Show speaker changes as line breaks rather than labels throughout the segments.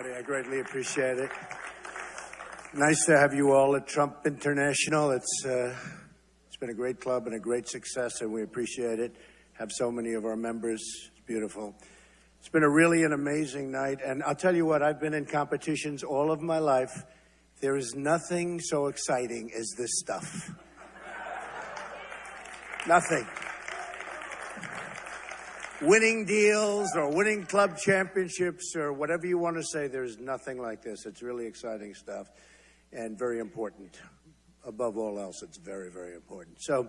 I greatly appreciate it. Nice to have you all at Trump International. It's been a great club and a great success, and we appreciate it. Have so many of our members. It's beautiful. It's been an amazing night, and I'll tell you what, I've been in competitions all of my life. There is nothing so exciting as this stuff. Nothing. Winning deals or winning club championships or whatever you want to say, there's nothing like this. It's really exciting stuff and very important. Above all else, it's very, very important. So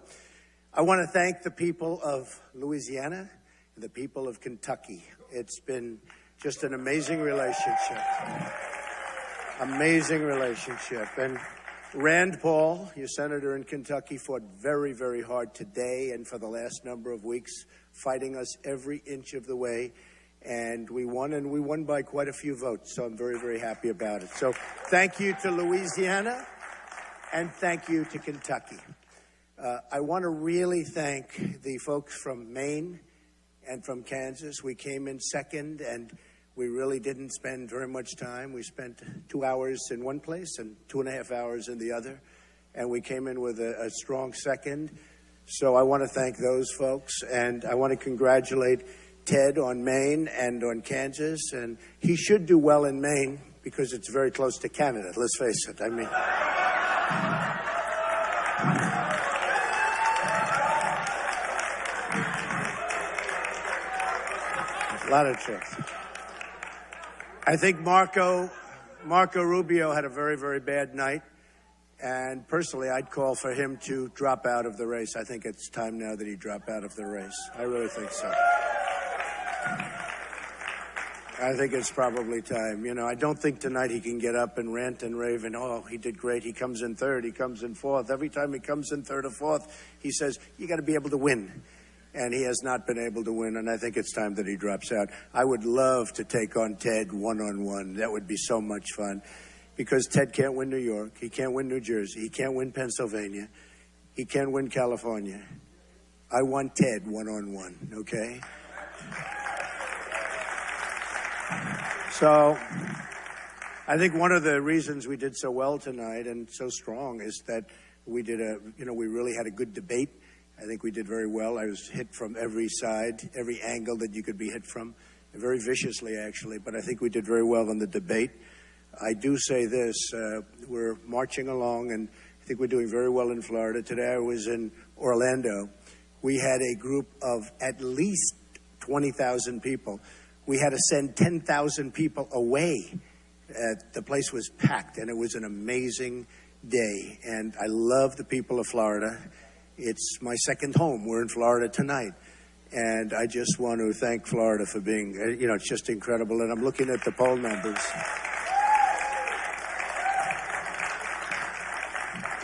I want to thank the people of Louisiana and the people of Kentucky. It's been just an amazing relationship. Amazing relationship. And Rand Paul, your senator in Kentucky, fought very, very hard today and for the last number of weeks, fighting us every inch of the way. And we won by quite a few votes. So I'm very, very happy about it. So thank you to Louisiana and thank you to Kentucky. I want to really thank the folks from Maine and from Kansas. We came in second and we really didn't spend very much time. We spent 2 hours in one place and 2.5 hours in the other. And we came in with a strong second. So I want to thank those folks. And I want to congratulate Ted on Maine and on Kansas. And he should do well in Maine because it's very close to Canada, let's face it. I mean, a lot of truth. I think Marco Rubio had a very, very bad night. And personally, I'd call for him to drop out of the race. I think it's time now that he drop out of the race. I really think so. I think it's probably time. You know, I don't think tonight he can get up and rant and rave and, oh, he did great. He comes in third. He comes in fourth. Every time he comes in third or fourth, he says, you got to be able to win. And he has not been able to win, and I think it's time that he drops out. I would love to take on Ted one-on-one. That would be so much fun. Because Ted can't win New York. He can't win New Jersey. He can't win Pennsylvania. He can't win California. I want Ted one-on-one, okay? So I think one of the reasons we did so well tonight and so strong is that we really had a good debate. I think we did very well. I was hit from every side, every angle that you could be hit from, very viciously, actually. But I think we did very well in the debate. I do say this, we're marching along, and I think we're doing very well in Florida. Today I was in Orlando. We had a group of at least 20,000 people. We had to send 10,000 people away. The place was packed, and it was an amazing day. And I love the people of Florida. It's my second home. We're in Florida tonight. And I just want to thank Florida for being, it's just incredible. And I'm looking at the poll numbers.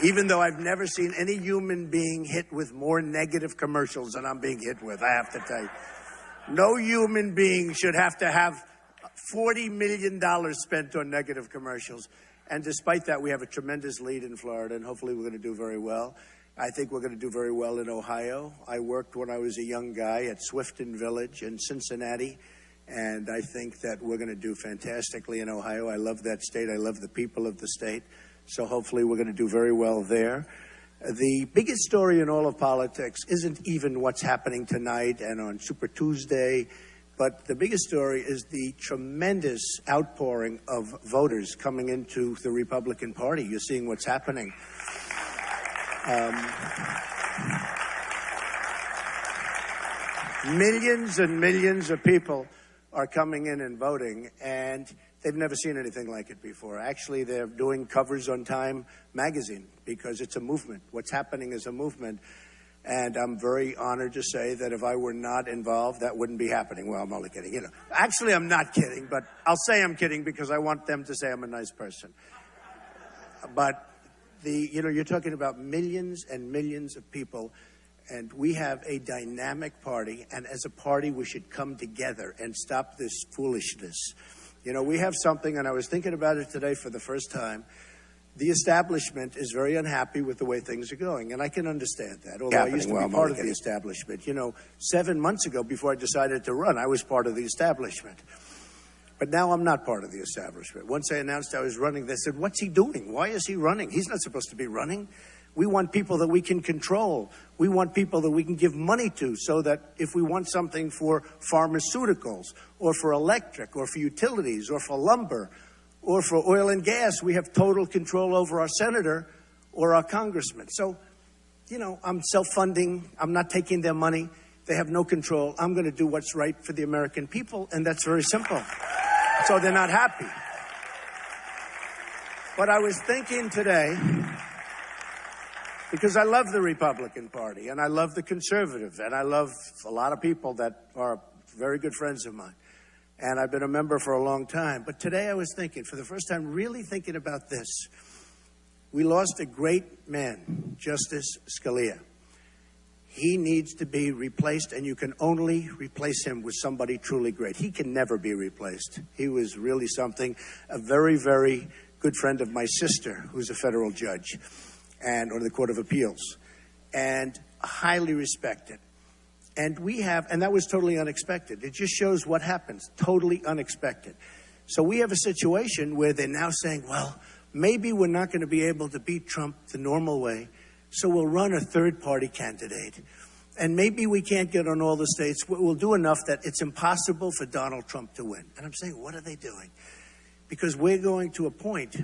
Even though I've never seen any human being hit with more negative commercials than I'm being hit with, I have to tell you. No human being should have to have $40 million spent on negative commercials. And despite that, we have a tremendous lead in Florida, and hopefully we're going to do very well. I think we're going to do very well in Ohio. I worked when I was a young guy at Swifton Village in Cincinnati, and I think that we're going to do fantastically in Ohio. I love that state. I love the people of the state. So hopefully we're going to do very well there. The biggest story in all of politics isn't even what's happening tonight and on Super Tuesday, but the biggest story is the tremendous outpouring of voters coming into the Republican Party. You're seeing what's happening. Millions and millions of people are coming in and voting, and they've never seen anything like it before. Actually, they're doing covers on Time magazine because it's a movement. What's happening is a movement, and I'm very honored to say that if I were not involved, that wouldn't be happening. Well, I'm only kidding. Actually, I'm not kidding, but I'll say I'm kidding because I want them to say I'm a nice person. But you're talking about millions and millions of people, and we have a dynamic party, and as a party, we should come together and stop this foolishness. We have something, and I was thinking about it today for the first time. The establishment is very unhappy with the way things are going, and I can understand that, although I used to be part of the establishment. 7 months ago, before I decided to run, I was part of the establishment. But now I'm not part of the establishment. Once I announced I was running, they said, what's he doing? Why is he running? He's not supposed to be running. We want people that we can control. We want people that we can give money to so that if we want something for pharmaceuticals or for electric or for utilities or for lumber or for oil and gas, we have total control over our senator or our congressman. So, you know, I'm self-funding. I'm not taking their money. They have no control. I'm going to do what's right for the American people, and that's very simple. So they're not happy. But I was thinking today, because I love the Republican Party, and I love the conservatives, and I love a lot of people that are very good friends of mine. And I've been a member for a long time. But today I was thinking, for the first time, really thinking about this. We lost a great man, Justice Scalia. He needs to be replaced, and you can only replace him with somebody truly great. He can never be replaced. He was really something, a very, very good friend of my sister, who's a federal judge and on the Court of Appeals, and highly respected. And that was totally unexpected. It just shows what happens, totally unexpected. So we have a situation where they're now saying, well, maybe we're not going to be able to beat Trump the normal way, so we'll run a third-party candidate. And maybe we can't get on all the states. We'll do enough that it's impossible for Donald Trump to win. And I'm saying, what are they doing? Because we're going to appoint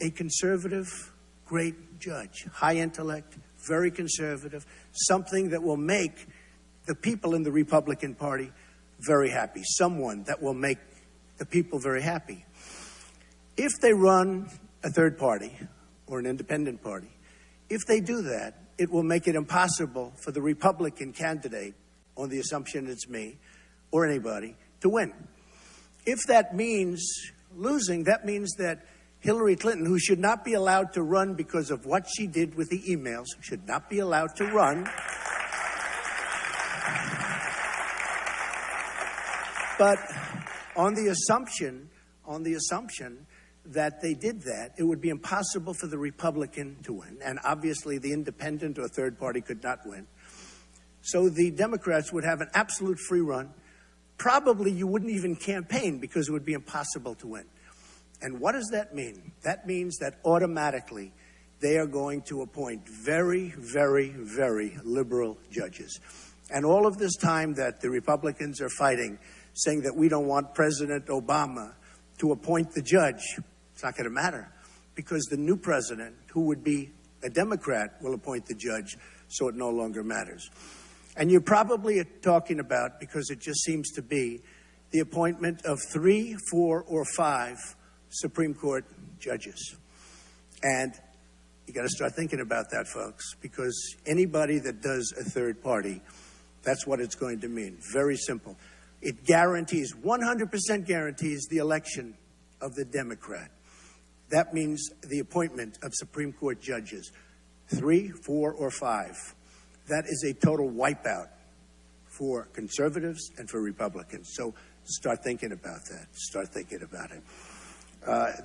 a conservative, great judge, high intellect, very conservative, something that will make the people in the Republican Party very happy, someone that will make the people very happy. If they run a third party or an independent party, if they do that, it will make it impossible for the Republican candidate, on the assumption it's me or anybody, to win. If that means losing, that means that Hillary Clinton, who should not be allowed to run because of what she did with the emails, should not be allowed to run. But on the assumption that they did that, it would be impossible for the Republican to win. And obviously the independent or third party could not win. So the Democrats would have an absolute free run. Probably you wouldn't even campaign because it would be impossible to win. And what does that mean? That means that automatically they are going to appoint very, very, very liberal judges. And all of this time that the Republicans are fighting, saying that we don't want President Obama to appoint the judge, it's not going to matter, because the new president, who would be a Democrat, will appoint the judge, so it no longer matters. And you're probably talking about, because it just seems to be, the appointment of 3, 4, or 5 Supreme Court judges. And you got to start thinking about that, folks, because anybody that does a third party, that's what it's going to mean. Very simple. It guarantees, 100% guarantees the election of the Democrat. That means the appointment of Supreme Court judges, 3, 4, or 5. That is a total wipeout for conservatives and for Republicans. So start thinking about that. Start thinking about it.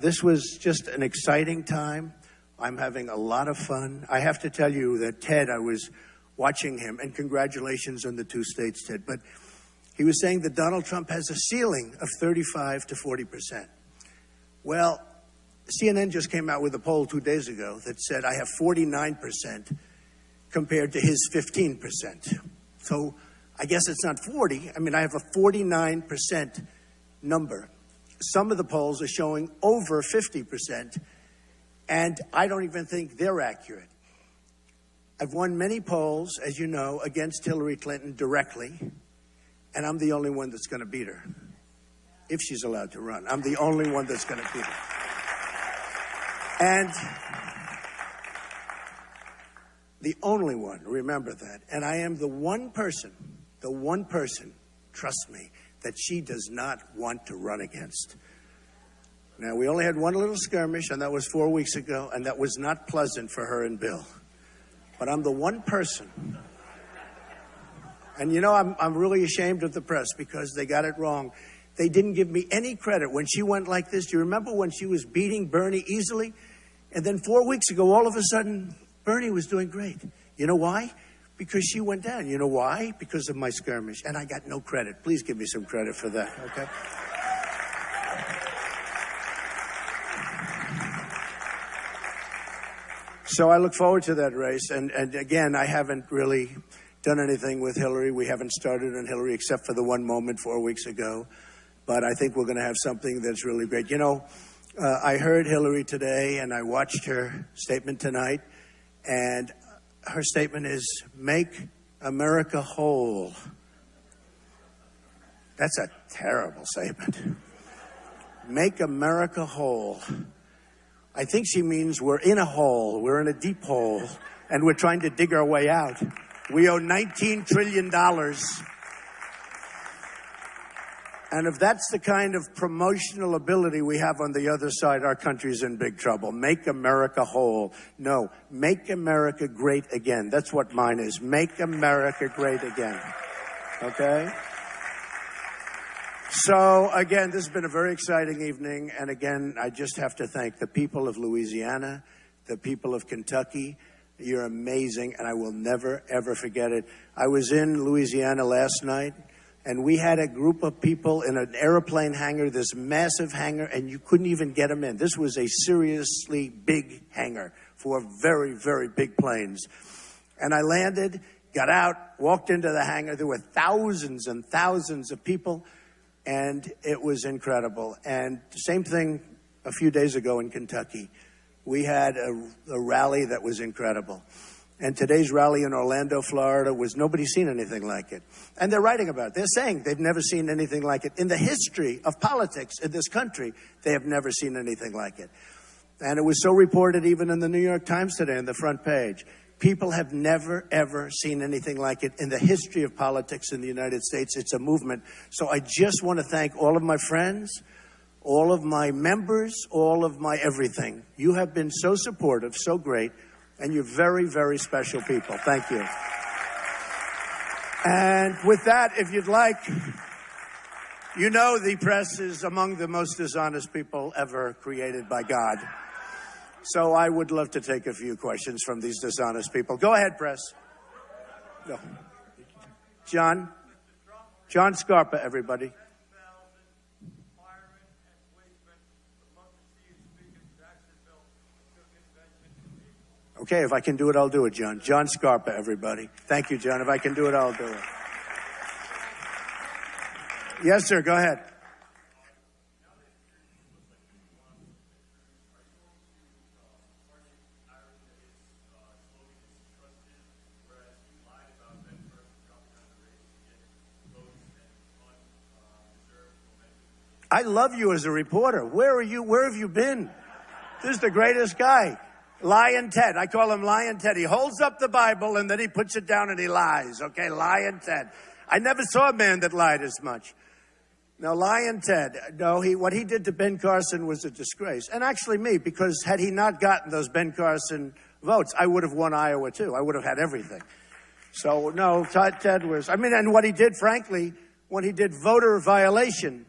This was just an exciting time. I'm having a lot of fun. I have to tell you that Ted, I was watching him, and congratulations on the 2 states, Ted, but he was saying that Donald Trump has a ceiling of 35 to 40%. Well, CNN just came out with a poll 2 days ago that said I have 49% compared to his 15%. So I guess it's not 40. I mean, I have a 49% number. Some of the polls are showing over 50%, and I don't even think they're accurate. I've won many polls, as you know, against Hillary Clinton directly, and I'm the only one that's going to beat her, if she's allowed to run. I'm the only one that's going to beat her. And the only one, remember that. And I am the one person, trust me, that she does not want to run against. Now, we only had one little skirmish, and that was 4 weeks ago, and that was not pleasant for her and Bill. But I'm the one person. And, you know, I'm really ashamed of the press because they got it wrong. They didn't give me any credit when she went like this. Do you remember when she was beating Bernie easily? And then 4 weeks ago, all of a sudden, Bernie was doing great. You know why? because she went down. You know why? Because of my skirmish. And I got no credit. Please give me some credit for that, okay? So I look forward to that race. And again, I haven't really done anything with Hillary. We haven't started on Hillary except for the one moment 4 weeks ago. But I think we're going to have something that's really great. You know, I heard Hillary today, and I watched her statement tonight. And her statement is, make America whole. That's a terrible statement. Make America whole. I think she means we're in a hole, we're in a deep hole, and we're trying to dig our way out. We owe $19 trillion. And if that's the kind of promotional ability we have on the other side, our country's in big trouble. Make America whole. No, make America great again. That's what mine is. Make America great again. Okay? So, again, this has been a very exciting evening. And again, I just have to thank the people of Louisiana, the people of Kentucky. You're amazing, and I will never, ever forget it. I was in Louisiana last night, and we had a group of people in an airplane hangar, this massive hangar, and you couldn't even get them in. This was a seriously big hangar for very, very big planes. And I landed, got out, walked into the hangar. There were thousands and thousands of people. And it was incredible. And the same thing a few days ago in Kentucky. We had a rally that was incredible. And today's rally in Orlando, Florida, was nobody's seen anything like it. And they're writing about it. They're saying they've never seen anything like it. In the history of politics in this country, they have never seen anything like it. And it was so reported even in the New York Times today on the front page. People have never, ever seen anything like it in the history of politics in the United States. It's a movement. So I just want to thank all of my friends, all of my members, all of my everything. You have been so supportive, so great, and you're very, very special people. Thank you. And with that, if you'd like, you know the press is among the most dishonest people ever created by God. So I would love to take a few questions from these dishonest people. Go ahead, press. Go. John Scarpa, everybody. Okay, if I can do it, I'll do it, John. John Scarpa, everybody. Thank you, John. If I can do it, I'll do it. Yes, sir, go ahead. I love you as a reporter. Where are you? Where have you been? This is the greatest guy. Lion Ted. I call him Lion Ted. He holds up the Bible and then he puts it down and he lies. Okay, Lion Ted. I never saw a man that lied as much. Now, Lion Ted, no, what he did to Ben Carson was a disgrace. And actually me, because had he not gotten those Ben Carson votes, I would have won Iowa too. I would have had everything. So, no, Ted was, and what he did, frankly, when he did voter violation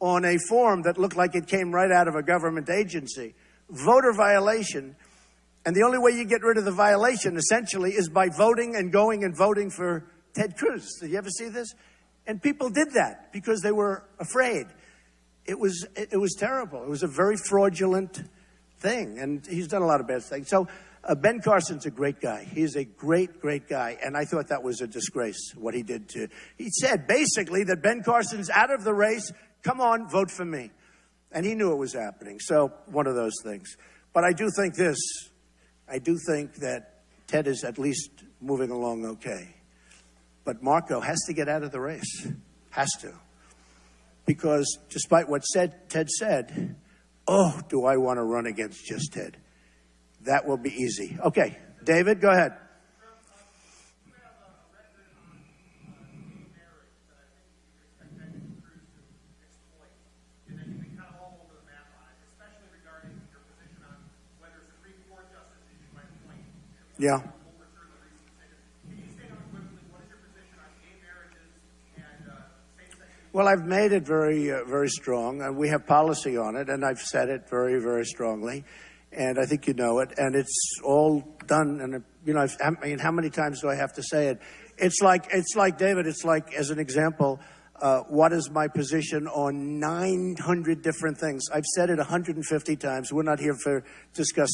on a form that looked like it came right out of a government agency. Voter violation. And the only way you get rid of the violation, essentially, is by voting and going and voting for Ted Cruz. Did you ever see this? And people did that because they were afraid. It was terrible. It was a very fraudulent thing. And he's done a lot of bad things. So Ben Carson's a great guy. He's a great, great guy. And I thought that was a disgrace, what he did to... He said, basically, that Ben Carson's out of the race. Come on, vote for me. And he knew it was happening. So one of those things. But I do think this. I do think that Ted is at least moving along okay. But Marco has to get out of the race. Has to. Because despite what Ted said, oh, do I want to run against just Ted. That will be easy. Okay, David, go ahead. Yeah. Well, I've made it very, very strong, and we have policy on it, and I've said it very, very strongly, and I think you know it, and it's all done in a you know, I mean, how many times do I have to say it? It's like David, it's like, as an example, what is my position on 900 different things? I've said it 150 times. We're not here for discussing